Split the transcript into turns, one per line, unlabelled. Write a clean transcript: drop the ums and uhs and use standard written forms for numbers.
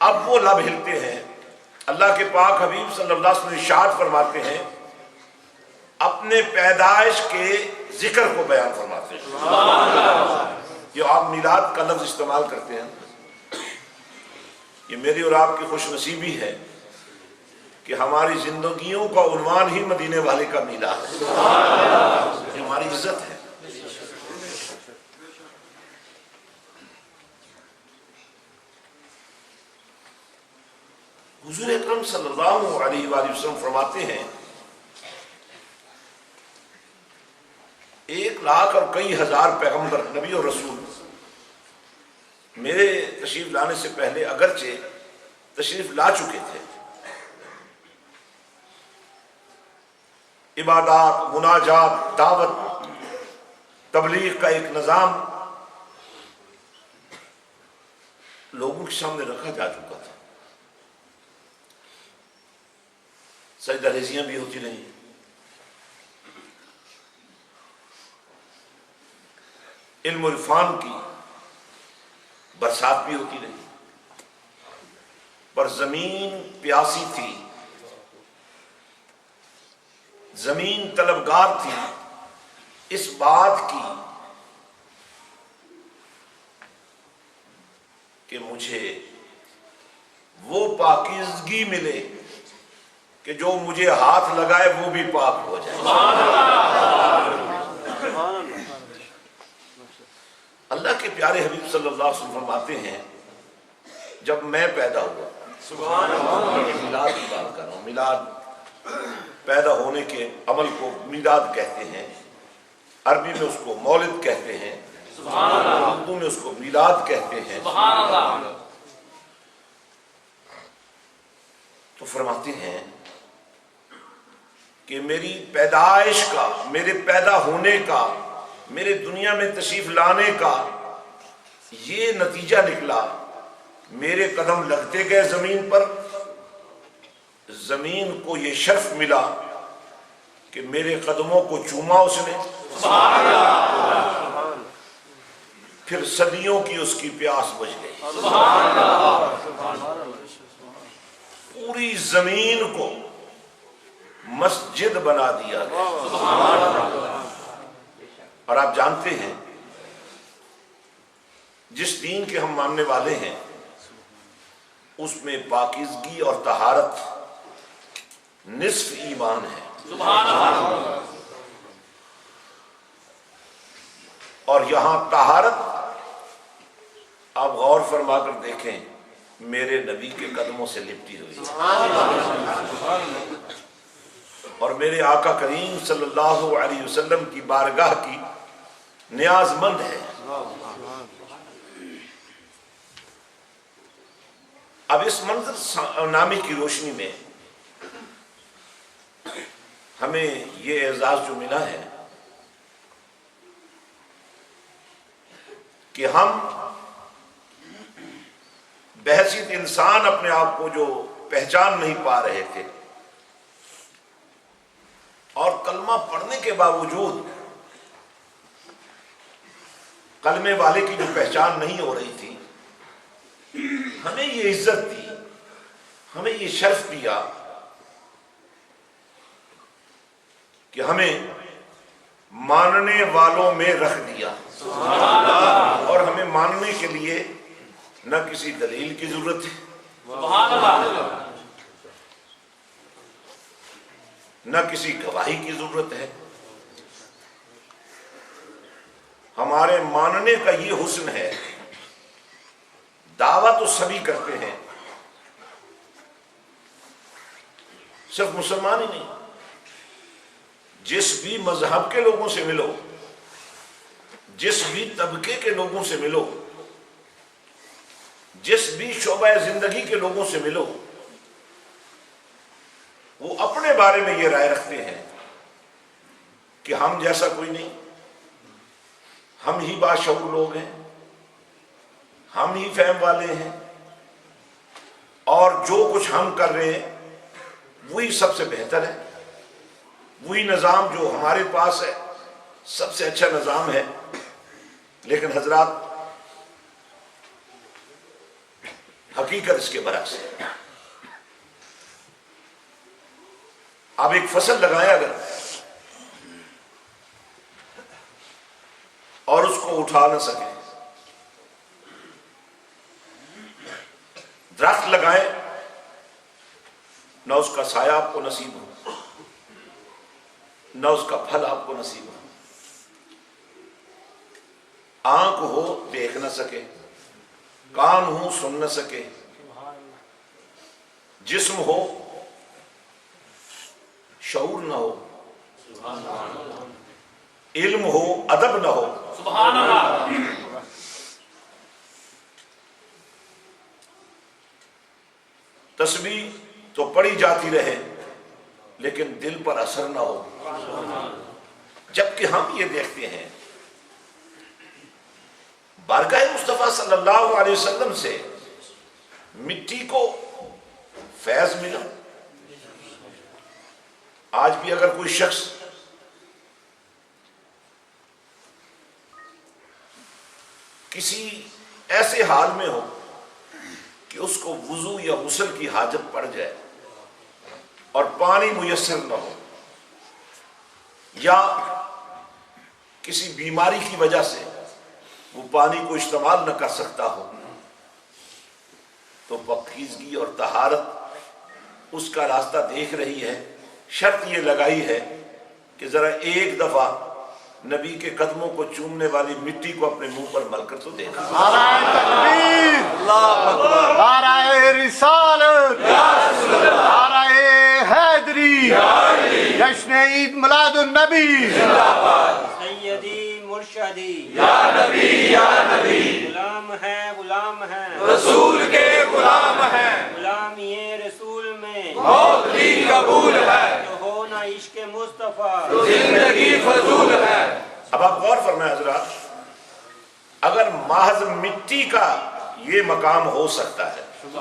اب وہ لب ہلتے ہیں۔ اللہ کے پاک حبیب صلی اللہ علیہ وسلم ارشاد فرماتے ہیں، اپنے پیدائش کے ذکر کو بیان فرماتے ہیں۔ جو آپ میلاد کا لفظ استعمال کرتے ہیں، یہ میری اور آپ کی خوش نصیبی ہے کہ ہماری زندگیوں کا عنوان ہی مدینے والے کا میلاد ہے۔ یہ ہماری عزت ہے۔ حضور اکرم صلی اللہ علیہ وآلہ وسلم فرماتے ہیں، 1,00,000 اور کئی ہزار پیغمبر، نبی اور رسول میرے تشریف لانے سے پہلے اگرچہ تشریف لا چکے تھے، عبادات، مناجات، دعوت، تبلیغ کا ایک نظام لوگوں کے سامنے رکھا جا چکا تھا۔ سجدہ ریزیاں بھی ہوتی رہیں، علم و عرفان کی برسات بھی ہوتی رہی، پر زمین پیاسی تھی، زمین طلبگار تھی اس بات کی کہ مجھے وہ پاکیزگی ملے کہ جو مجھے ہاتھ لگائے وہ بھی پاک ہو جائے۔ اللہ کے پیارے حبیب صلی اللہ علیہ وسلم فرماتے ہیں، جب میں پیدا ہوا، میلاد کی بات کر رہا ہوں، میلاد پیدا ہونے کے عمل کو میلاد کہتے ہیں، عربی میں اس کو مولد کہتے ہیں، اردو میں اس کو میلاد کہتے ہیں۔ تو فرماتے ہیں کہ میری پیدائش کا، میرے پیدا ہونے کا، میرے دنیا میں تشریف لانے کا یہ نتیجہ نکلا، میرے قدم لگتے گئے زمین پر، زمین کو یہ شرف ملا کہ میرے قدموں کو چوما اس نے، پھر صدیوں کی اس کی پیاس بجھ گئی، پوری زمین کو مسجد بنا دیا گیا۔ اور آپ جانتے ہیں جس دین کے ہم ماننے والے ہیں اس میں پاکیزگی اور طہارت نصف ایمان ہے۔ اور یہاں طہارت آپ غور فرما کر دیکھیں، میرے نبی کے قدموں سے لپٹی ہوئی اور میرے آقا کریم صلی اللہ علیہ وسلم کی بارگاہ کی نیاز مند ہے۔ اب اس منظر نامے کی روشنی میں ہمیں یہ اعزاز جو ملا ہے کہ ہم بحیثیت انسان اپنے آپ کو جو پہچان نہیں پا رہے تھے، اور کلمہ پڑھنے کے باوجود کلمے والے کی جو پہچان نہیں ہو رہی تھی، ہمیں یہ عزت دی، ہمیں یہ شرف دیا کہ ہمیں ماننے والوں میں رکھ دیا، اور ہمیں ماننے کے لیے نہ کسی دلیل کی ضرورت ہے، نہ کسی گواہی کی ضرورت ہے۔ ہمارے ماننے کا یہ حسن ہے، دعویٰ تو سبھی کرتے ہیں، صرف مسلمان ہی نہیں، جس بھی مذہب کے لوگوں سے ملو، جس بھی طبقے کے لوگوں سے ملو، جس بھی شعبہ زندگی کے لوگوں سے ملو، وہ اپنے بارے میں یہ رائے رکھتے ہیں کہ ہم جیسا کوئی نہیں، ہم ہی باشعور لوگ ہیں، ہم ہی فہم والے ہیں، اور جو کچھ ہم کر رہے ہیں وہی سب سے بہتر ہے، وہی نظام جو ہمارے پاس ہے سب سے اچھا نظام ہے۔ لیکن حضرات، حقیقت اس کے برعکس ہے. آپ ایک فصل لگائیں اگر اور اس کو اٹھا نہ سکیں، درخت لگائیں نہ اس کا سایہ آپ کو نصیب ہو، نہ اس کا پھل آپ کو نصیب ہو. آنکھ ہو دیکھ نہ سکے، کان ہو سن نہ سکے، جسم ہو شعور نہ ہو، علم ہو ادب نہ ہو.
سبحان اللہ.
تسبیح تو پڑھی جاتی رہے لیکن دل پر اثر نہ ہو. جبکہ ہم یہ دیکھتے ہیں بارگاہ مصطفیٰ صلی اللہ علیہ وسلم سے مٹی کو فیض ملا. آج بھی اگر کوئی شخص کسی ایسے حال میں ہو کہ اس کو وضو یا غسل کی حاجت پڑ جائے اور پانی میسر نہ ہو، یا کسی بیماری کی وجہ سے وہ پانی کو استعمال نہ کر سکتا ہو، تو پاکیزگی اور طہارت اس کا راستہ دیکھ رہی ہے. شرط یہ لگائی ہے کہ ذرا ایک دفعہ نبی کے قدموں کو چومنے والی مٹی کو اپنے منہ پر مل کر تو دیکھا.
نعرہ تکبیر، نعرہ رسالت، نعرہ حیدری، جشن عید میلاد النبی.
سیدی مرشدی
یا نبی یا نبی،
غلام ہے غلام ہے
رسول کے غلام ہیں،
غلام یہ رسول میں
موت بھی قبول ہے،
جو ہو نہ عشق مصطفیٰ
زندگی فضول ہے.
اب آپ غور فرمائیں حضرات، اگر محض مٹی کا یہ مقام ہو سکتا ہے